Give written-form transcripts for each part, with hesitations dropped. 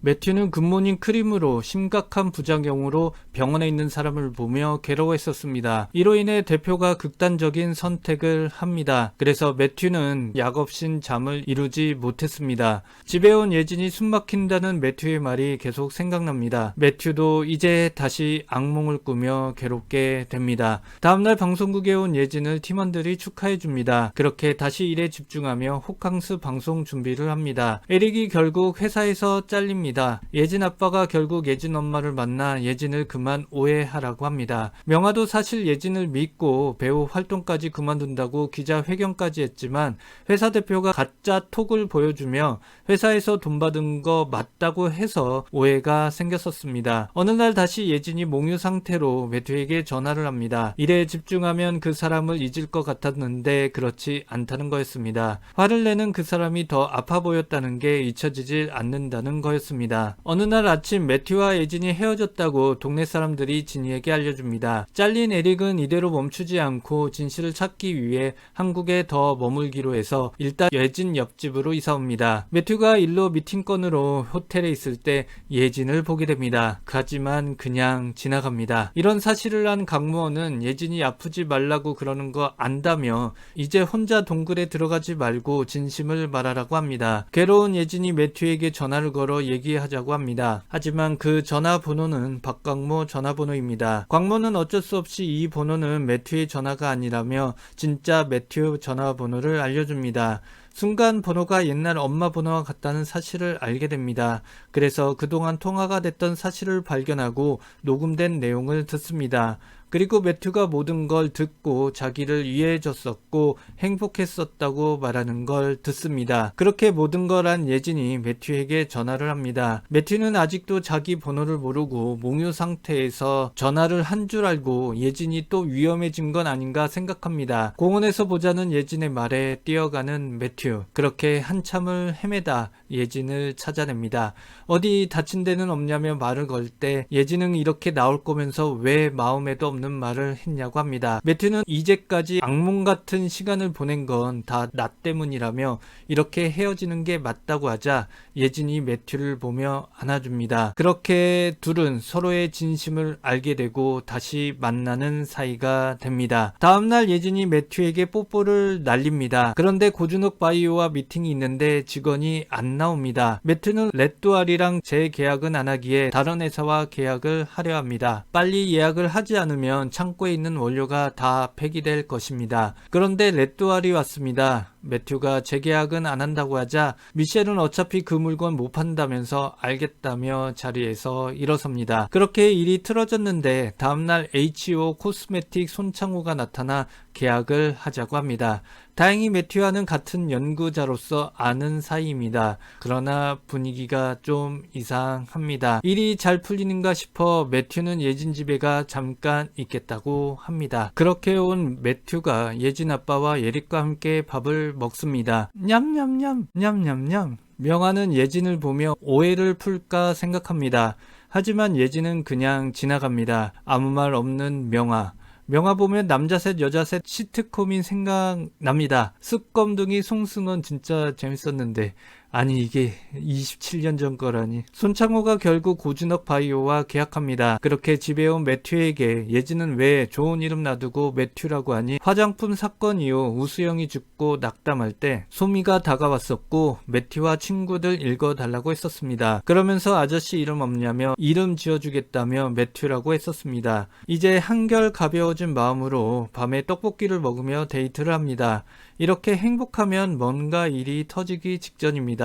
매튜는 굿모닝 크림으로 심각한 부작용으로 병원에 있는 사람을 보며 괴로워했었습니다. 이로 인해 대표가 극단적인 선택을 합니다. 그래서 매튜는 약 없인 잠을 이루지 못했습니다. 집에 온 예진이 숨막힌다는 매튜의 말이 계속 생각납니다. 매튜도 이제 다시 악몽을 꾸며 괴롭게 됩니다. 다음날 방송국에 온 예진을 팀원들이 축하해줍니다. 그렇게 다시 일에 집중하며 호캉스 방송 준비를 합니다. 에릭이 결국 회사에서 잘립니다. 예진 아빠가 결국 예진 엄마를 만나 예진을 그만 오해하라고 합니다. 명아도 사실 예진을 믿고 배우 활동까지 그만둔다고 기자회견까지 했지만 회사 대표가 가짜 톡을 보여주며 회사에서 돈 받은 거 맞다고 해서 오해가 생겼었습니다. 어느 날 다시 예진이 몽유 상태로 매튜에게 전화를 합니다. 일에 집중하면 그 사람을 잊을 것 같았는데 그렇지 않다는 거였습니다. 화를 내는 그 사람이 더 아파 보였다는 게 잊혀지질 않는다는 거였습니다. 어느 날 아침 매튜와 예진이 헤어졌다고 동네 사람들이 진이에게 알려줍니다. 잘린 에릭은 이대로 멈추지 않고 진실을 찾기 위해 한국에 더 머물기로 해서 일단 예진 옆집으로 이사옵니다. 매튜가 일로 미팅건으로 호텔에 있을 때 예진을 보게 됩니다. 하지만 그냥 지나갑니다. 이런 사실을 안 강무원은 예진이 아프지 말라고 그러는 거 안다며 이제 혼자 동굴에 들어가지 말고 진심을 말하라고 합니다. 괴로운 예진이 매튜에게 전화를 걸어 얘기하자고 합니다. 하지만 그 전화번호는 박광모 전화번호입니다. 광모는 어쩔 수 없이 이 번호는 매튜의 전화가 아니라며 진짜 매튜 전화번호를 알려줍니다. 순간 번호가 옛날 엄마 번호와 같다는 사실을 알게 됩니다. 그래서 그동안 통화가 됐던 사실을 발견하고 녹음된 내용을 듣습니다. 그리고 매튜가 모든 걸 듣고 자기를 이해해줬었고 행복했었다고 말하는 걸 듣습니다. 그렇게 모든 걸 한 예진이 매튜에게 전화를 합니다. 매튜는 아직도 자기 번호를 모르고 몽유 상태에서 전화를 한 줄 알고 예진이 또 위험해진 건 아닌가 생각합니다. 공원에서 보자는 예진의 말에 뛰어가는 매튜. 그렇게 한참을 헤매다 예진을 찾아냅니다. 어디 다친 데는 없냐며 말을 걸 때 예진은 이렇게 나올 거면서 왜 마음에도 없는 말을 했냐고 합니다. 매튜는 이제까지 악몽 같은 시간을 보낸 건 다 나 때문이라며 이렇게 헤어지는 게 맞다고 하자 예진이 매튜를 보며 안아줍니다. 그렇게 둘은 서로의 진심을 알게 되고 다시 만나는 사이가 됩니다. 다음날 예진이 매튜에게 뽀뽀를 날립니다. 그런데 고준욱 바이오와 미팅이 있는데 직원이 안 나옵니다. 매튜는 레뚜알이랑 재계약은 안 하기에 다른 회사와 계약을 하려 합니다. 빨리 예약을 하지 않으면 창고에 있는 원료가 다 폐기될 것입니다. 그런데 레뚜알이 왔습니다. 매튜가 재계약은 안 한다고 하자 미셸은 어차피 그 물건 못 판다면서 알겠다며 자리에서 일어섭니다. 그렇게 일이 틀어졌는데 다음날 H.O. 코스메틱 손창호가 나타나 계약을 하자고 합니다. 다행히 매튜와는 같은 연구자로서 아는 사이입니다. 그러나 분위기가 좀 이상합니다. 일이 잘 풀리는가 싶어 매튜는 예진 집에 가 잠깐 있겠다고 합니다. 그렇게 온 매튜가 예진 아빠와 예릭과 함께 밥을 먹습니다. 냠냠냠 냠냠냠. 명아는 예진을 보며 오해를 풀까 생각합니다. 하지만 예진은 그냥 지나갑니다. 아무 말 없는 명아. 명화 보면 남자셋 여자셋 시트콤인 생각납니다. 습검둥이 송승헌 진짜 재밌었는데 아니 이게 27년 전 거라니. 손창호가 결국 고준혁 바이오와 계약합니다. 그렇게 집에 온 매튜에게 예진은 왜 좋은 이름 놔두고 매튜라고 하니 화장품 사건 이후 우수영이 죽고 낙담할 때 소미가 다가왔었고 매튜와 친구들 읽어달라고 했었습니다. 그러면서 아저씨 이름 없냐며 이름 지어주겠다며 매튜라고 했었습니다. 이제 한결 가벼워진 마음으로 밤에 떡볶이를 먹으며 데이트를 합니다. 이렇게 행복하면 뭔가 일이 터지기 직전입니다.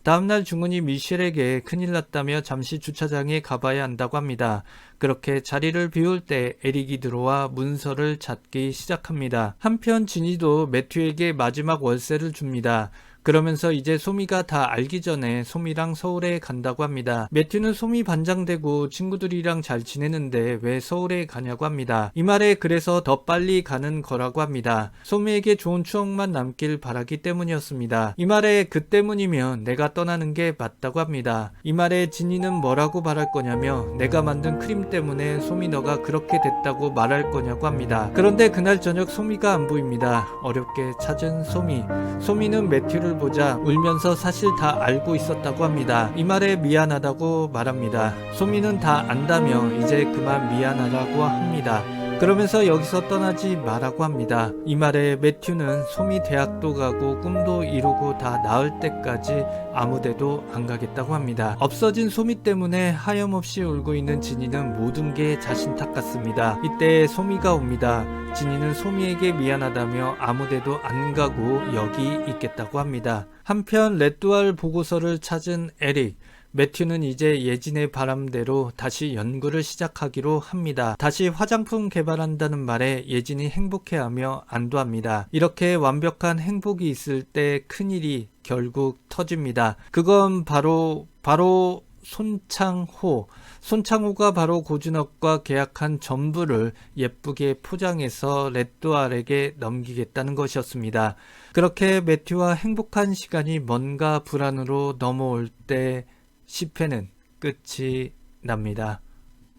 다음날 중훈이 미셸에게 큰일 났다며 잠시 주차장에 가봐야 한다고 합니다. 그렇게 자리를 비울 때 에릭이 들어와 문서를 찾기 시작합니다. 한편 진이도 매튜에게 마지막 월세를 줍니다. 그러면서 이제 소미가 다 알기 전에 소미랑 서울에 간다고 합니다. 매튜는 소미 반장되고 친구들이랑 잘 지내는데 왜 서울에 가냐고 합니다. 이 말에 그래서 더 빨리 가는 거라고 합니다. 소미에게 좋은 추억만 남길 바라기 때문이었습니다. 이 말에 그 때문이면 내가 떠나는 게 맞다고 합니다. 이 말에 진이는 뭐라고 말할 거냐며 내가 만든 크림 때문에 소미 너가 그렇게 됐다고 말할 거냐고 합니다. 그런데 그날 저녁 소미가 안 보입니다. 어렵게 찾은 소미. 소미는 매튜를 소미를 보자 울면서 사실 다 알고 있었다고 합니다. 이 말에 미안하다고 말합니다. 소미는 다 안다며 이제 그만 미안하라고 합니다. 그러면서 여기서 떠나지 마라고 합니다. 이 말에 매튜는 소미 대학도 가고 꿈도 이루고 다 나을 때까지 아무데도 안 가겠다고 합니다. 없어진 소미 때문에 하염없이 울고 있는 진이는 모든 게 자신 탓 같습니다. 이때 소미가 옵니다. 진이는 소미에게 미안하다며 아무데도 안 가고 여기 있겠다고 합니다. 한편 레뚜알 보고서를 찾은 에릭, 매튜는 이제 예진의 바람대로 다시 연구를 시작하기로 합니다. 다시 화장품 개발한다는 말에 예진이 행복해하며 안도합니다. 이렇게 완벽한 행복이 있을 때 큰일이 결국 터집니다. 그건 바로 손창호. 손창호가 바로 고준혁과 계약한 전부를 예쁘게 포장해서 레뚜알에게 넘기겠다는 것이었습니다. 그렇게 매튜와 행복한 시간이 뭔가 불안으로 넘어올 때 10회는 끝이 납니다.